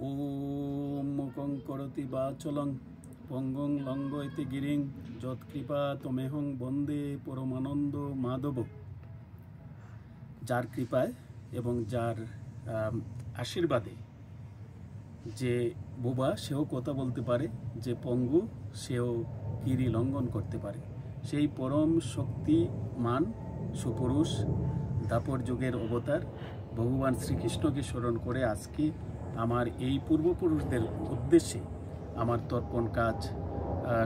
ওম মুখং করতি বাচলং পঙ্গং লঙ্ঘয়তে গিরিং যৎকৃপা তমেহং বন্দে পরমানন্দ মাধব। যার কৃপায় এবং যার আশীর্বাদে যে বোবা সেও কথা বলতে পারে, যে পঙ্গু সেও গিরি লঙ্ঘন করতে পারে, সেই পরম শক্তিমান সুপুরুষ দাপর যুগের অবতার ভগবান শ্রীকৃষ্ণকে স্মরণ করে আজকে আমার এই পূর্বপুরুষদের উদ্দেশ্যে আমার তর্পণ কাজ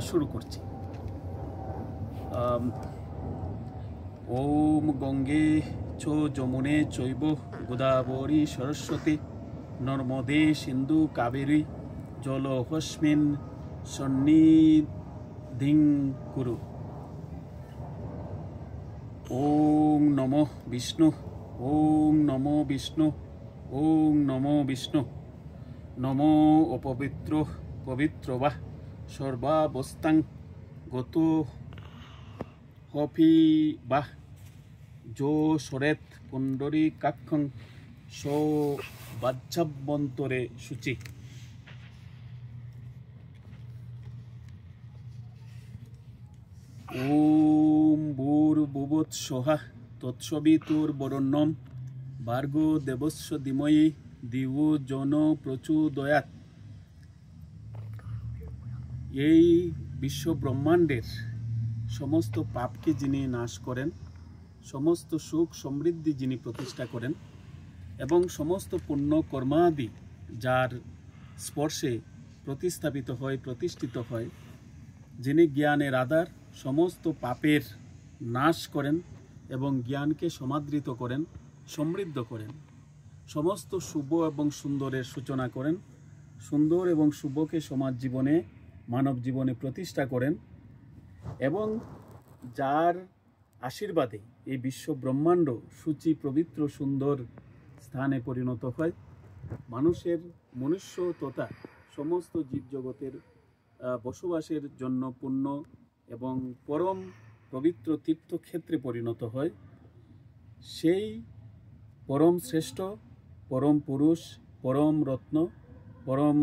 শুরু করছি। ওম গঙ্গে চ যমুনে চৈব গোদাবরী সরস্বতী নর্মদে সিন্ধু কাবেরী জলহস্মিন সন্নিধিং কুরু। ওম নমো বিষ্ণু, ওম নমো বিষ্ণু, ওম নমো বিষ্ণু। নমো অপবিত্র পবিত্র বা সর্বাবস্থাং গত হপি বা যো সরেত পুণ্ডরী কাক্ষং সো বাহ্যাভ্যন্তরে শুচি। ওম ভূর্ভুবৎসঃ তৎসবিতুর্বরেণ্যং ভার্গো দেবস্য ধীমহি ধিয়ো যো ন প্রচোদয়াৎ। এই বিশ্ব ব্রহ্মাণ্ডের সমস্ত পাপকে যিনি নাশ করেন, সমস্ত সুখ সমৃদ্ধি যিনি প্রতিষ্ঠা করেন এবং সমস্ত পুণ্য কর্মাদি যার স্পর্শে প্রতিস্থাপিত হয়, প্রতিষ্ঠিত হয়, যিনি জ্ঞানের আধার, সমস্ত পাপের নাশ করেন এবং জ্ঞানকে সমাদৃত করেন, সমৃদ্ধ করেন, সমস্ত শুভ এবং সুন্দরের সূচনা করেন, সুন্দর এবং শুভকে সমাজ জীবনে মানব জীবনে প্রতিষ্ঠা করেন এবং যার আশীর্বাদে এই বিশ্ব ব্রহ্মাণ্ড সূচি পবিত্র সুন্দর স্থানে পরিণত হয়, মানুষের মনুষ্য তথা সমস্ত জীবজগতের বসবাসের জন্য পুণ্য এবং পরম পবিত্র তীর্থক্ষেত্রে পরিণত হয়, সেই পরম শ্রেষ্ঠ পরম পুরুষ, পরম রত্ন, পরম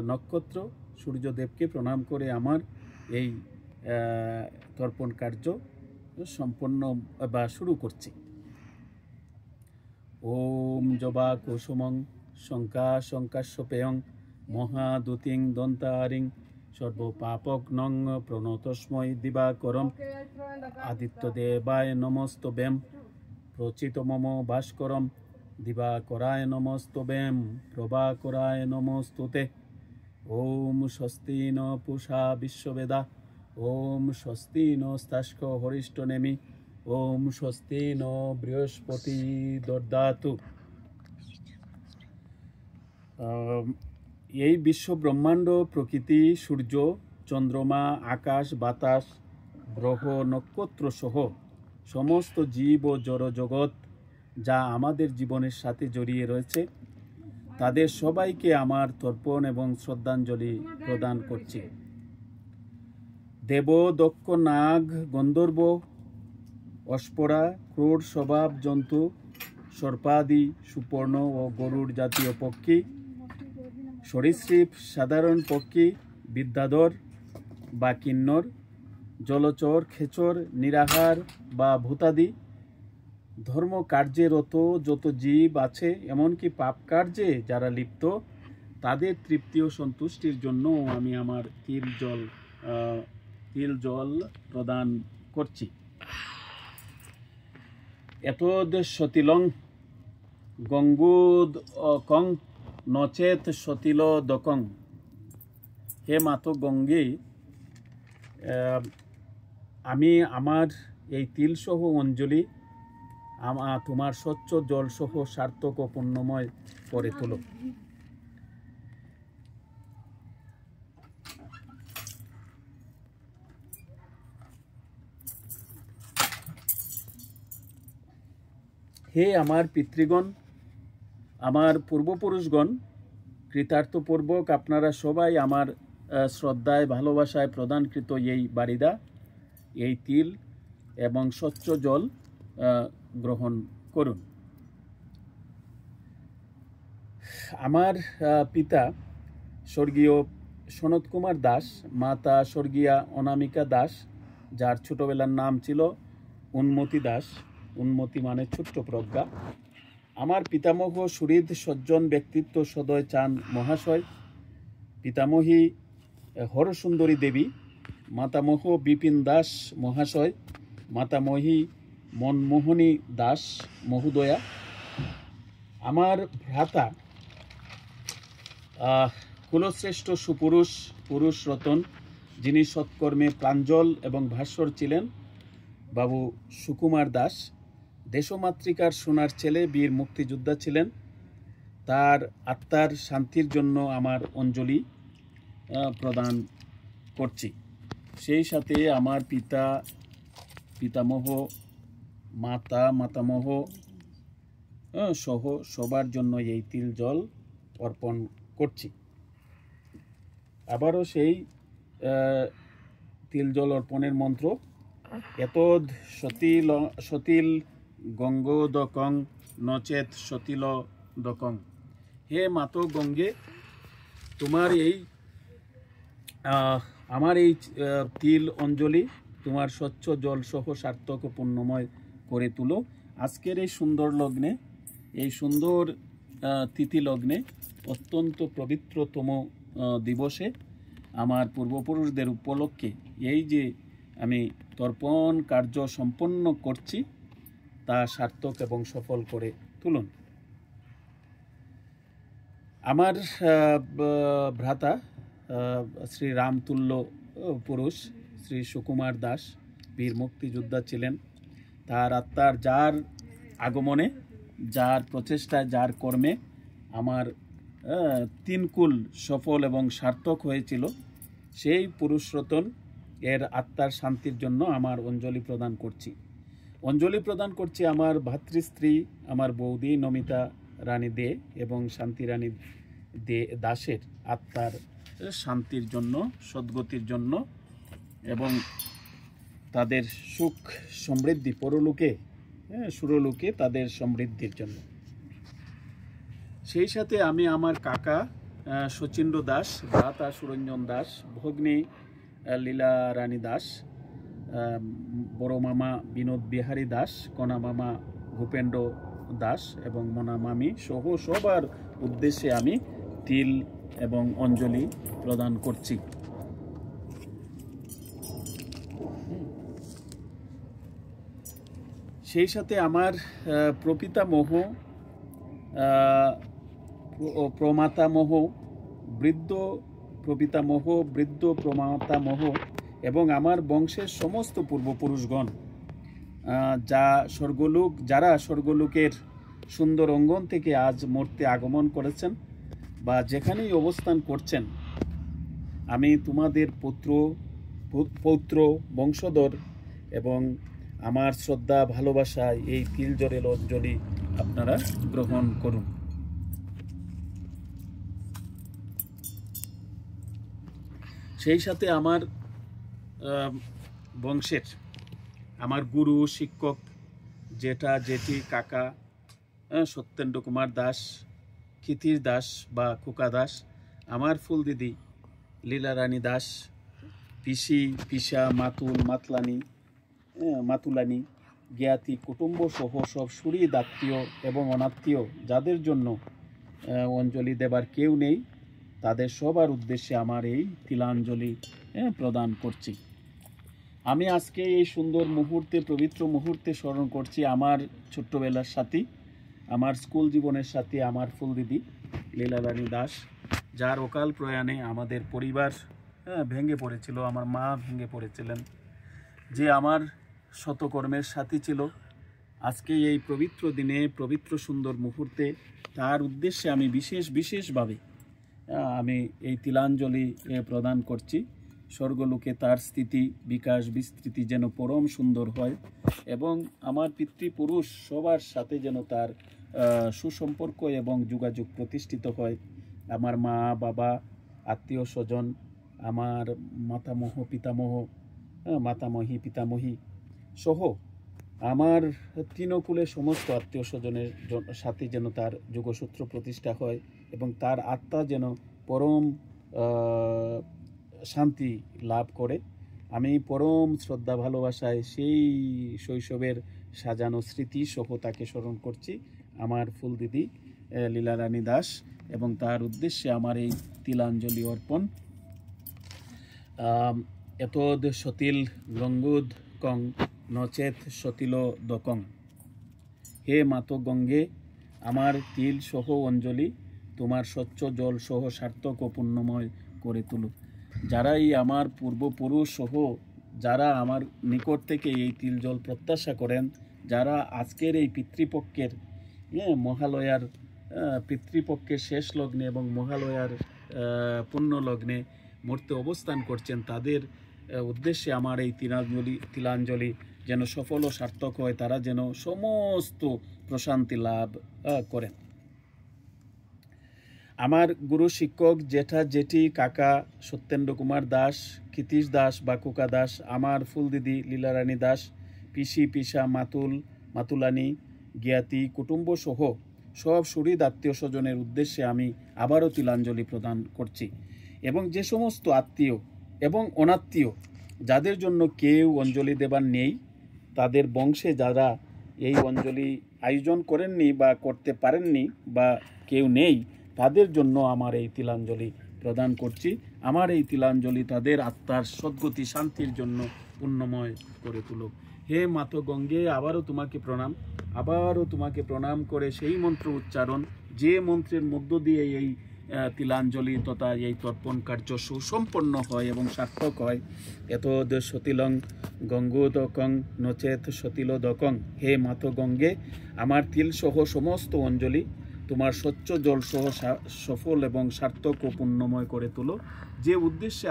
নক্ষত্র সূর্যদেবকে প্রণাম করে আমার এই তর্পণ কার্য সম্পন্ন বা শুরু করছি। ওম জবা কুসুমং শঙ্কা শঙ্কাস্যপেয়ং মহাদূতিং দন্তারিং সর্বপাপগ্নং প্রণতস্মৈ দিবাকরম আদিত্যদেবায় নমস্তবেম প্রচিত মম ভাস্করম দিবাকরায় নমস্তবেম প্রভাকরায় নমস্তুতে। ওম স্বস্তি ন পূষা বিশ্ববেদা, ওম স্বস্তি নস্তাস্ক হরিষ্ঠনেমি, ওম স্বস্তি ন বৃহস্পতি দদাতু। এই বিশ্ব ব্রহ্মাণ্ড, প্রকৃতি, সূর্য, চন্দ্রমা, আকাশ, বাতাস, গ্রহ, নক্ষত্র সহ সমস্ত জীব ও জড় জগৎ যা আমাদের জীবনের সাথে জড়িয়ে রয়েছে, তাদের সবাইকে আমার তর্পণ এবং শ্রদ্ধাঞ্জলি প্রদান করছি। দেব, দক্ষ, নাগ, গন্ধর্ব, অস্পরা, ক্রূর স্বভাব জন্তু, সর্পাদি, সুপর্ণ ও গরুড় জাতীয় পক্ষী, সরীসৃপ, সাধারণ পক্ষী, বিদ্যাধর বা কিন্নর, জলচর, খেচর, নিরাহার বা ভূতাদি, ধর্ম কার্যে রত যত জীব আছে, এমনকি পাপ কার্যে যারা লিপ্ত, তাদের তৃপ্তি ও সন্তুষ্টির জন্য আমি আমার তিল জল প্রদান করছি। এতদ সতিলং গঙ্গুদকং নচেত সতিলদকং। হে মাতো গঙ্গে, আমি আমার এই তিলসহ অঞ্জলি তোমার স্বচ্ছ জলসহ সার্থক ও পুণ্যময় করে তোলো। হে আমার পিতৃগণ, আমার পূর্বপুরুষগণ, কৃতার্থপূর্বক আপনারা সবাই আমার শ্রদ্ধায় ভালোবাসায় প্রদানকৃত এই বারিদা, এই তিল এবং স্বচ্ছ জল গ্রহণ করুন। আমার পিতা স্বর্গীয় সনত কুমার দাস, মাতা স্বর্গীয়া অনামিকা দাস, যার ছোটবেলার নাম ছিল উন্মতি দাস। উন্মতি মানে ছোট্ট প্রজ্ঞা। আমার পিতামহ সুহৃদ সজ্জন ব্যক্তিত্ব সদয় চাঁদ মহাশয়, পিতামহী হরসুন্দরী দেবী, মাতামহ বিপিন দাস মহাশয়, মাতামহী মনমোহনী দাস মহোদয়া। আমার ভ্রাতা কুলশ্রেষ্ঠ সুপুরুষ পুরুষ রতন, যিনি সৎকর্মে প্রাঞ্জল এবং ভাস্বর ছিলেন, বাবু সুকুমার দাস। দেশমাতৃকার সোনার ছেলে, বীর মুক্তিযোদ্ধা ছিলেন। তার আত্মার শান্তির জন্য আমার অঞ্জলি প্রদান করছি। সেই সাথে আমার পিতামহ, মাতামহ সহ সবার জন্য এই তিল জল অর্পণ করছি। আবারও সেই তিল জল অর্পণের মন্ত্র, এতদ সতিল গঙ্গোদকং নচেত সতিলদকং। হে মাতো গঙ্গে, তোমার আমার এই তিল অঞ্জলি তোমার স্বচ্ছ জল সহ সার্থক ও পুণ্যময় করে তুলো। আজকের এই সুন্দর লগ্নে, এই সুন্দর তিথি লগ্নে, অত্যন্ত পবিত্রতম দিবসে আমার পূর্বপুরুষদের উপলক্ষে এই যে আমি তর্পণ কার্য সম্পন্ন করছি, তা সার্থক এবং সফল করে তুলুন। আমার ভ্রাতা শ্রী রামতুল্য পুরুষ শ্রী সুকুমার দাস বীর মুক্তিযোদ্ধা ছিলেন। তার আত্মার যার আগমনে, যার প্রচেষ্টায়, যার কর্মে আমার তিনকুল সফল এবং সার্থক হয়েছিল, সেই পুরুষরতন এর আত্মার শান্তির জন্য আমার অঞ্জলি প্রদান করছি। অঞ্জলি প্রদান করছি আমার ভাতৃস্ত্রী, আমার বৌদি নমিতা রানী দে এবং শান্তি রানী দে দাসের আত্মার শান্তির জন্য, সদ্গতির জন্য এবং তাদের সুখ সমৃদ্ধি, পরলোকে সুরলোকে তাদের সমৃদ্ধির জন্য। সেই সাথে আমি আমার কাকা শচীন্দ্র দাস, ভ্রাতা সুরঞ্জন দাস, ভগ্নী লীলা রানী দাস, বড় মামা বিনোদ বিহারী দাস, কনা মামা ভূপেন্দ্র দাস এবং মনা মামি সহ সবার উদ্দেশ্যে আমি তিল এবং অঞ্জলি প্রদান করছি। সেই সাথে আমার প্রপিতামহ, প্রমাতামহ, বৃদ্ধ প্রপিতামহ, বৃদ্ধ প্রমাতামহ এবং আমার বংশের সমস্ত পূর্বপুরুষগণ যারা স্বর্গলোকের সুন্দর অঙ্গন থেকে আজ মর্তে আগমন করেছেন বা যেখানেই অবস্থান করছেন, আমি তোমাদের পৌত্র বংশধর এবং আমার শ্রদ্ধা ভালোবাসায় এই তিল জলের অঞ্জলি আপনারা গ্রহণ করুন। সেই সাথে আমার বংশের আমার গুরু, শিক্ষক, জেঠা, জেঠি, কাকা সত্যেন্দ্র কুমার দাস, ক্ষিতির দাস বা খোকা দাস, আমার ফুল দিদি লীলা রানী দাস, পিসি, পিসা, মাতুলানি, জ্ঞাতি, কুটুম্ব সহ সব সুহৃদ, আত্মীয় এবং অনাত্মীয় যাদের জন্য অঞ্জলি দেবার কেউ নেই, তাদের সবার উদ্দেশ্যে আমার এই তিলাঞ্জলি প্রদান করছি। আমি আজকে এই সুন্দর মুহূর্তে, পবিত্র মুহূর্তে স্মরণ করছি আমার ছোট্টবেলার সাথী, আমার স্কুল জীবনের সাথী, আমার ফুল দিদি লীলা রানী দাস, যার অকাল প্রয়াণে আমাদের পরিবার ভেঙে পড়েছিল। আমার মা ভেঙে পড়েছিলেন, যে আমার শতকর্মের সাথী ছিল। আজকে এই পবিত্র দিনে, পবিত্র সুন্দর মুহূর্তে তার উদ্দেশ্যে আমি বিশেষভাবে আমি এই তিলাঞ্জলি প্রদান করছি। স্বর্গলোকে তার স্থিতি, বিকাশ, বিস্তৃতি যেন পরম সুন্দর হয় এবং আমার পিতৃপুরুষ সবার সাথে যেন তার সুসম্পর্ক এবং যোগাযোগ প্রতিষ্ঠিত হয়। আমার মা, বাবা, আত্মীয় স্বজন, আমার মাতামহ, পিতামহ, মাতামহী, পিতামহী সহ আমার তৃণকুলের সমস্ত আত্মীয় স্বজনের সাথে যেন তার যোগসূত্র প্রতিষ্ঠা হয় এবং তার আত্মা যেন পরম শান্তি লাভ করে। আমি পরম শ্রদ্ধা ভালোবাসায় সেই শৈশবের সাজানো স্মৃতি সহ তাকে স্মরণ করছি, আমার ফুল দিদি লীলারানী দাস, এবং তার উদ্দেশ্যে আমার এই তিলাঞ্জলি অর্পণ। এতদ সতিল গঙ্গুদ কং নচেত সতিল দকং। হে মাতো গঙ্গে, আমার তিল সহ অঞ্জলি তোমার স্বচ্ছ জল সহ সার্থক ও পুণ্যময় করে তুলুক। যারা এই আমার পূর্বপুরুষ সহ যারা আমার নিকট থেকে এই তিল জল প্রত্যাশা করেন, যারা আজকের এই পিতৃপক্ষের মহালয়ার পিতৃপক্ষের শেষ লগ্নে এবং মহালয়ার পুণ্য লগ্নে মূর্তে অবস্থান করছেন, তাদের উদ্দেশ্যে আমার এই তিলাঞ্জলি যেন সফল ও সার্থক হয়, তারা যেন সমস্ত প্রশান্তি লাভ করেন। আমার গুরু শিক্ষক জেঠা জেঠি কাকা সত্যেন্দ্র কুমার দাস, ক্ষিতীশ দাস, বাকুকা দাস, আমার ফুল দিদি লীলারানী দাস, পিসি পিসা মাতুলানি জ্ঞাতি কুটুম্ব সহ সব সুহৃদ আত্মীয় স্বজনের উদ্দেশ্যে আমি আবারও তিলাঞ্জলি প্রদান করছি। এবং যে সমস্ত আত্মীয় এবং অনাত্মীয় যাদের জন্য কেউ অঞ্জলি দেবার নেই, তাদের বংশে যারা এই অঞ্জলি আয়োজন করেননি বা করতে পারেননি বা কেউ নেই, তাদের জন্য আমার এই তিলাঞ্জলি প্রদান করছি। আমার এই তিলাঞ্জলি তাদের আত্মার সদ্গতি শান্তির জন্য পুণ্যময় করে তুলুক। হে মাতো গঙ্গে, আবারও তোমাকে প্রণাম করে সেই মন্ত্র উচ্চারণ, যে মন্ত্রের মধ্য দিয়ে এই তিলাঞ্জলি তথা এই তর্পণ কার্য সুসম্পন্ন হয় এবং সার্থক হয়। এতদ সতিলং গঙ্গোদকং নচেত সতিলোদকং। হে মাতো গঙ্গে, আমার তিল সহ সমস্ত অঞ্জলি তোমার স্বচ্ছ জল সহ সফল এবং সার্থক ও পুণ্যময় করে তোলো। যে উদ্দেশ্যে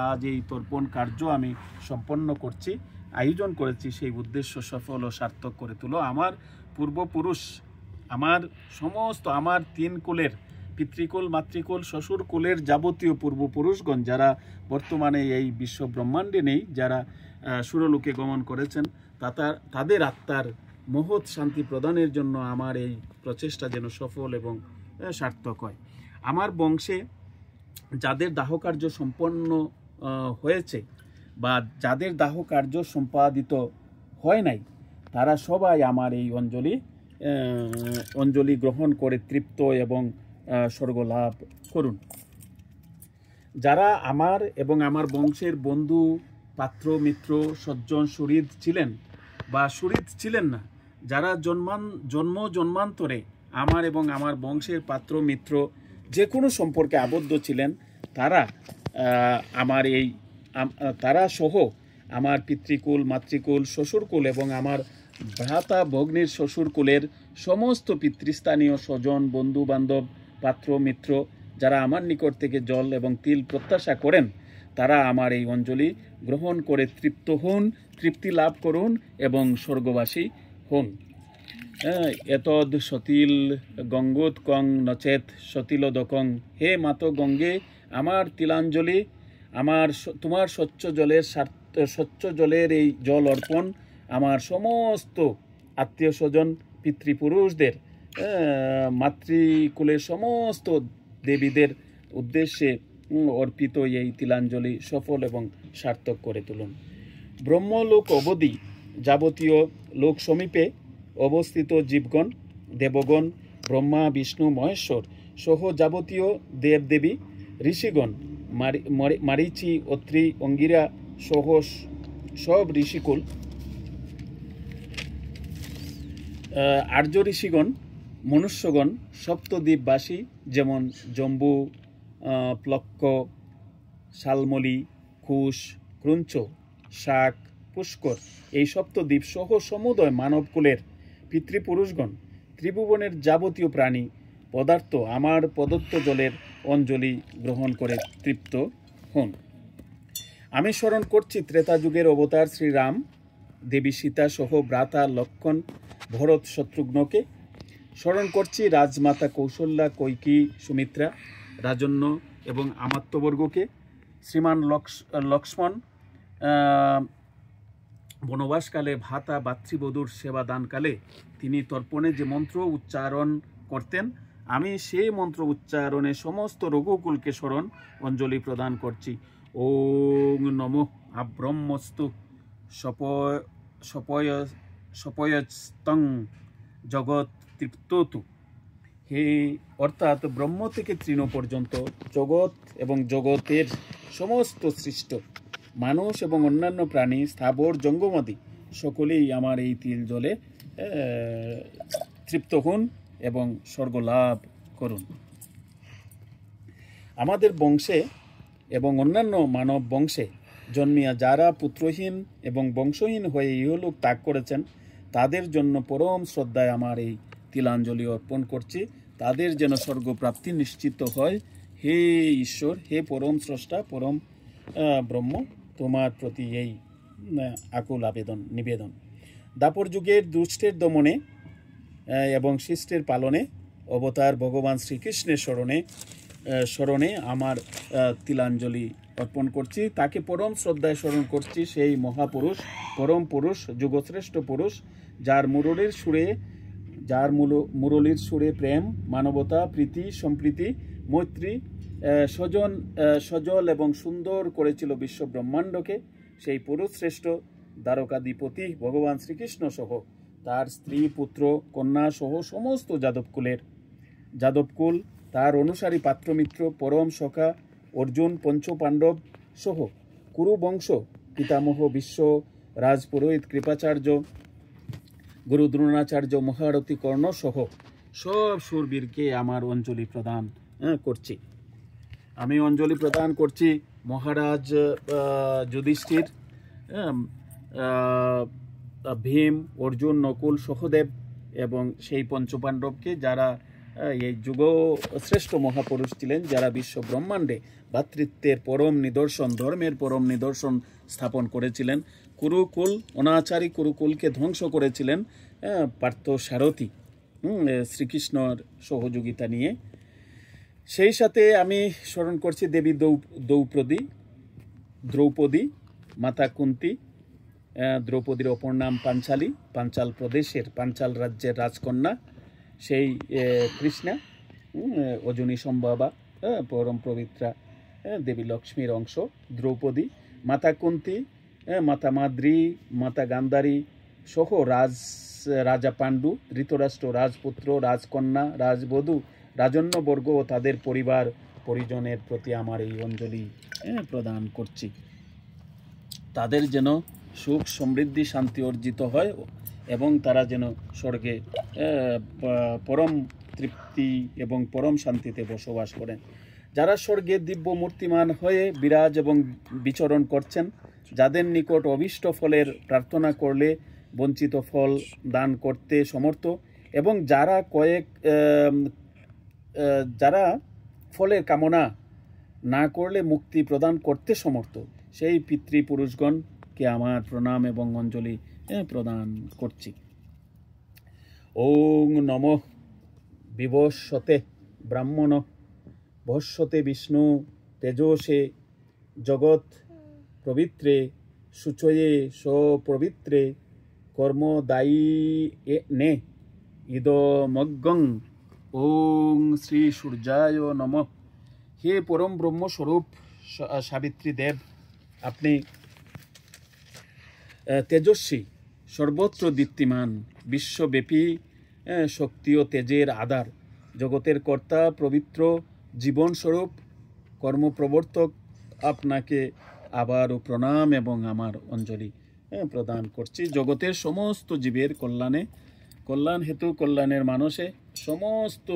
আজ এই তর্পণ কার্য আমি সম্পন্ন করছি, আয়োজন করেছি, সেই উদ্দেশ্য সফল ও সার্থক করে তোলো। আমার পূর্বপুরুষ, আমার সমস্ত আমার 3 কুলের পিতৃকুল, মাতৃকুল, শ্বশুর কুলের যাবতীয় পূর্বপুরুষগণ যারা বর্তমানে এই বিশ্ব ব্রহ্মাণ্ডে নেই, যারা সুরলোকে গমন করেছেন, তাদের আত্মার মহৎ শান্তি প্রদানের জন্য আমার এই প্রচেষ্টা যেন সফল এবং সার্থক হয়। আমার বংশে যাদের দাহ কার্য সম্পন্ন হয়েছে বা যাদের দাহ কার্য সম্পাদিত হয় নাই, তারা সবাই আমার এই অঞ্জলি গ্রহণ করে তৃপ্ত এবং স্বর্গ লাভ করুন। যারা আমার এবং আমার বংশের বন্ধু, পাত্র, মিত্র, সজ্জন, সুহৃদ ছিলেন বা সুহৃদ ছিলেন না, যারা জন্মান্তরে আমার এবং আমার বংশের পাত্র, মিত্র যে কোনো সম্পর্কে আবদ্ধ ছিলেন, তারা সহ আমার পিতৃকুল, মাতৃকুল, শ্বশুরকুল এবং আমার ভ্রাতা ভগ্নীর শ্বশুরকুলের সমস্ত পিতৃস্থানীয় স্বজন, বন্ধু বান্ধব, পাত্র, মিত্র যারা আমার নিকট থেকে জল এবং তিল প্রত্যাশা করেন, তারা আমার এই অঞ্জলি গ্রহণ করে তৃপ্তি লাভ করুন এবং স্বর্গবাসী হন। এতদ সতিল গঙ্গোৎকং নচেত সতিলোদকং। হে মাতো গঙ্গে, আমার তিলাঞ্জলি, তোমার স্বচ্ছ জলের এই জল অর্পণ আমার সমস্ত আত্মীয় স্বজন, পিতৃপুরুষদের, মাতৃকুলের সমস্ত দেবীদের উদ্দেশ্যে অর্পিত এই তিলাঞ্জলি সফল এবং সার্থক করে তুলুন। ব্রহ্মলোক অবধি যাবতীয় লোক সমীপে অবস্থিত জীবগণ, দেবগণ, ব্রহ্মা, বিষ্ণু, মহেশ্বর সহ যাবতীয় দেবদেবী, ঋষিগণ, মারিচি, অত্রি, অঙ্গিরা সহ সব ঋষিকুল, আর্য ঋষিগণ, মনুষ্যগণ, সপ্তদ্বীপবাসী যেমন জম্বু, প্লক্ষ, শালমলি, কুশ, ক্রুঞ্চ, শাক, পুষ্কর, এই সপ্তদ্বীপ সহ সমুদয় মানবকুলের পিতৃপুরুষগণ, ত্রিভুবনের যাবতীয় প্রাণী পদার্থ আমার প্রদত্ত জলের অঞ্জলি গ্রহণ করে তৃপ্ত হন। আমি স্মরণ করছি ত্রেতা যুগের অবতার শ্রীরাম, দেবী সীতা সহ ভ্রাতা লক্ষ্মণ, ভরত, শত্রুঘ্নকে। স্মরণ করছি রাজমাতা কৌশল্যা, কৈকি, সুমিত্রা, রাজন্য এবং আমাত্যবর্গকে। শ্রীমান লক্ষ্মণ, বনবাসকালে ভাতা ভাতৃবধূর সেবা দানকালে তিনি তর্পণে যে মন্ত্র উচ্চারণ করতেন, আমি সেই মন্ত্র উচ্চারণে সমস্ত রঘুকুলকে স্মরণ অঞ্জলি প্রদান করছি। ওং নমঃ আব্রহ্মস্তু সপয়স্তং জগৎ তৃপ্ততু। হে অর্থাৎ ব্রহ্ম থেকে তৃণ পর্যন্ত জগৎ এবং জগতের সমস্ত সৃষ্ট মানুষ এবং অন্যান্য প্রাণী, স্থাবর জঙ্গমাদি সকলেই আমার এই তিল জলে তৃপ্ত হন এবং স্বর্গ লাভ করুন। আমাদের বংশে এবং অন্যান্য মানব বংশে জন্মিয়া যারা পুত্রহীন এবং বংশহীন হয়ে ইহলোক ত্যাগ করেছেন, তাদের জন্য পরম শ্রদ্ধায় আমার এই তিলাঞ্জলি অর্পণ করছি। তাদের যেন স্বর্গপ্রাপ্তি নিশ্চিত হয়। হে ঈশ্বর, হে পরম স্রষ্টা, পরম ব্রহ্ম, তোমার প্রতি এই আকুল নিবেদন। দাপর যুগের দুষ্টের দমনে এবং শিষ্টের পালনে অবতার ভগবান শ্রীকৃষ্ণের স্মরণে আমার তিলাঞ্জলি অর্পণ করছি। তাকে পরম শ্রদ্ধায় স্মরণ করছি। সেই মহাপুরুষ, পরম পুরুষ, যুগশ্রেষ্ঠ পুরুষ, যার মুরলীর সুরে প্রেম, মানবতা, প্রীতি, সম্প্রীতি, মৈত্রী, সজল এবং সুন্দর করেছিল বিশ্ব ব্রহ্মাণ্ডকে। সেই পুরুষ শ্রেষ্ঠ দ্বারকাধিপতি ভগবান শ্রীকৃষ্ণ সহ তার স্ত্রী, পুত্র, কন্যা সহ সমস্ত যাদবকুল, তার অনুসারী পাত্রমিত্র, পরম সখা অর্জুন, পঞ্চপাণ্ডব সহ কুরু বংশ পিতামহ বিশ্ব রাজপুরোহিত কৃপাচার্য, গুরু দ্রোণাচার্য, মহারথী কর্ণ সহ সব সুরবীরকে আমার অঞ্জলি প্রদান করছি। আমি অঞ্জলি প্রদান করছি মহারাজ যুধিষ্ঠির, ভীম, অর্জুন, নকুল, সহদেব এবং সেই পঞ্চপাণ্ডবকে, যারা এই যুগ শ্রেষ্ঠ মহাপুরুষ ছিলেন, যারা বিশ্ব ব্রহ্মাণ্ডে ভ্রাতৃত্বের পরম নিদর্শন, ধর্মের পরম নিদর্শন স্থাপন করেছিলেন। কুরুকুল, অনাচারী কুরুকুলকে ধ্বংস করেছিলেন পার্থ সারথী শ্রীকৃষ্ণর সহযোগিতা নিয়ে। সেই সাথে আমি স্মরণ করছি দেবী দ্রৌপদী, মাতা কুন্তী। দ্রৌপদীর অপর নাম পাঞ্চালী, পাঞ্চাল প্রদেশের, পাঞ্চাল রাজ্যের রাজকন্যা সেই কৃষ্ণা, অজনী সম্ভাবা, পরম পবিত্রা দেবী লক্ষ্মীর অংশ দ্রৌপদী। মাতা কুন্তী, মাতা মাদ্রী, মাতা গান্ধারী সহ রাজা পাণ্ডু, ধৃতরাষ্ট্র রাজপুত্র, রাজকন্যা, রাজবধূ, রাজন্যবর্গ ও তাদের পরিবার পরিজনের প্রতি আমার এই অঞ্জলি প্রদান করছি। তাদের যেন সুখ, সমৃদ্ধি, শান্তি অর্জিত হয় এবং তারা যেন স্বর্গে পরম তৃপ্তি এবং পরম শান্তিতে বসবাস করেন। যারা স্বর্গে দিব্য মূর্তিমান হয়ে বিরাজ এবং বিচরণ করছেন, যাদের নিকট অভীষ্ট ফলের প্রার্থনা করলে বঞ্চিত ফল দান করতে সমর্থ, এবং যারা ফলের কামনা না করলে মুক্তি প্রদান করতে সমর্থ, সেই পিতৃপুরুষগণকে আমার প্রণাম এবং অঞ্জলি প্রদান করছি। ওং নমঃ বিভস্বতে ব্রাহ্মণ ভস্বতে বিষ্ণু তেজসে জগৎ পবিত্রে শুচয়ে সপবিত্রে কর্মদায়ী নে ইদমগ্গং। ওং শ্রী সূর্যায় নমঃ। হে পরম ব্রহ্মস্বরূপ সাবিত্রী দেব, আপনি তেজস্বী, সর্বত্র দীপ্তিমান, বিশ্বব্যাপী শক্তি ও তেজের আধার, জগতের কর্তা, পবিত্র জীবনস্বরূপ, কর্মপ্রবর্তক। আপনাকে আবারও প্রণাম এবং আমার অঞ্জলি প্রদান করছি। জগতের সমস্ত জীবের কল্যাণ হেতু, কল্যাণের মানসে, সমস্ত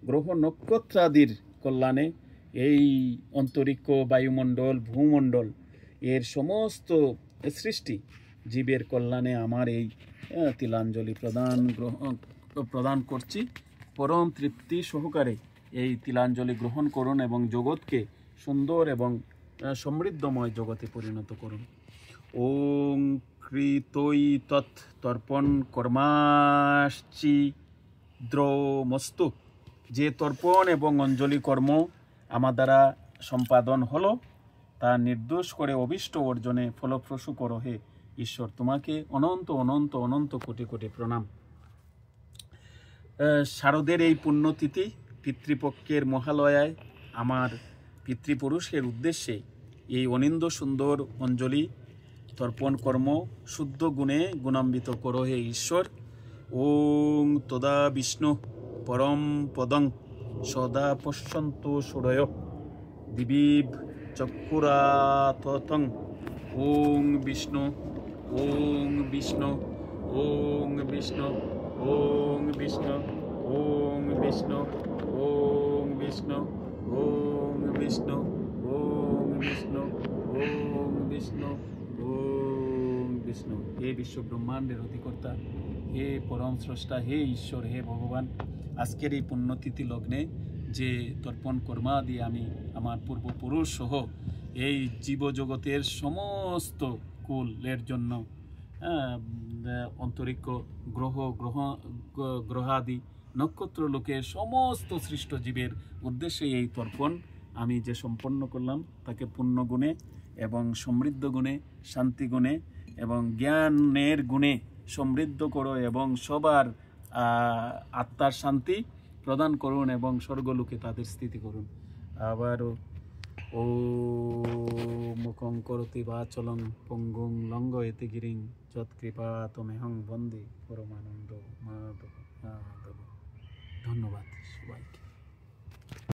গ্রহ নক্ষত্রাদির কল্যাণে, এই অন্তরিক্ষ, বায়ুমণ্ডল, ভূমণ্ডল এর সমস্ত সৃষ্টি জীবের কল্যাণে আমার এই তিলাঞ্জলি প্রদান করছি। পরম তৃপ্তি সহকারে এই তিলাঞ্জলি গ্রহণ করুন এবং জগৎকে সুন্দর এবং সমৃদ্ধময় জগতে পরিণত করুন। ওং কৃতৈ তৎ তর্পণ কর্মাশ্চি দ্রমস্তু। যে তর্পণ এবং অঞ্জলি কর্ম আমার দ্বারা সম্পাদন হলো, তা নির্দোষ করে অভীষ্ট অর্জনে ফলপ্রসূ করো হে ঈশ্বর তোমাকে অনন্ত অনন্ত অনন্ত কোটি কোটি প্রণাম। শারদের এই পুণ্যতিথি পিতৃপক্ষের মহালয়ায় আমার পিতৃপুরুষের উদ্দেশ্যে এই অনিন্দ সুন্দর অঞ্জলি তর্পণ কর্ম শুদ্ধ গুণে গুণান্বিত করো হে ঈশ্বর। ওং তদা বিষ্ণু পরম পদং সদা পশ্যন্তু সুরয় দিবীব চক্ষুরাতং। ওং বিষ্ণু ওং বিষ্ণু ওং বিষ্ণু ওং বিষ্ণু ওং বিষ্ণু ওং বিষ্ণু ওং বিষ্ণু ওং বিষ্ণু ওং বিষ্ণু ওং বিষ্ণু। হে বিশ্ব ব্রহ্মাণ্ডের অধিকর্তা, হে পরম স্রষ্টা, হে ঈশ্বর, হে ভগবান, আজকের এই পুণ্যতিথি লগ্নে যে তর্পণ কর্মাদি আমি আমার পূর্বপুরুষ সহ এই জীবজগতের সমস্ত কুলের জন্য অন্তরিক্ষ গ্রহাদি নক্ষত্র লোকের সমস্ত সৃষ্ট জীবের উদ্দেশ্যে এই তর্পণ আমি যে সম্পন্ন করলাম তাকে পুণ্যগুণে এবং সমৃদ্ধ গুণে, শান্তি গুণে এবং জ্ঞানের গুণে সমৃদ্ধ করো এবং সবার আত্মার শান্তি প্রদান করুন এবং স্বর্গলোকে তাদের স্থিতি করুন। আবারও ও মুখং করতি বাচলং পঙ্গুং লঙ্ঘয়তে গিরিং যৎকৃপা তমেহং বন্দে পরমানন্দ মাধব। ধন্যবাদ সবাইকে।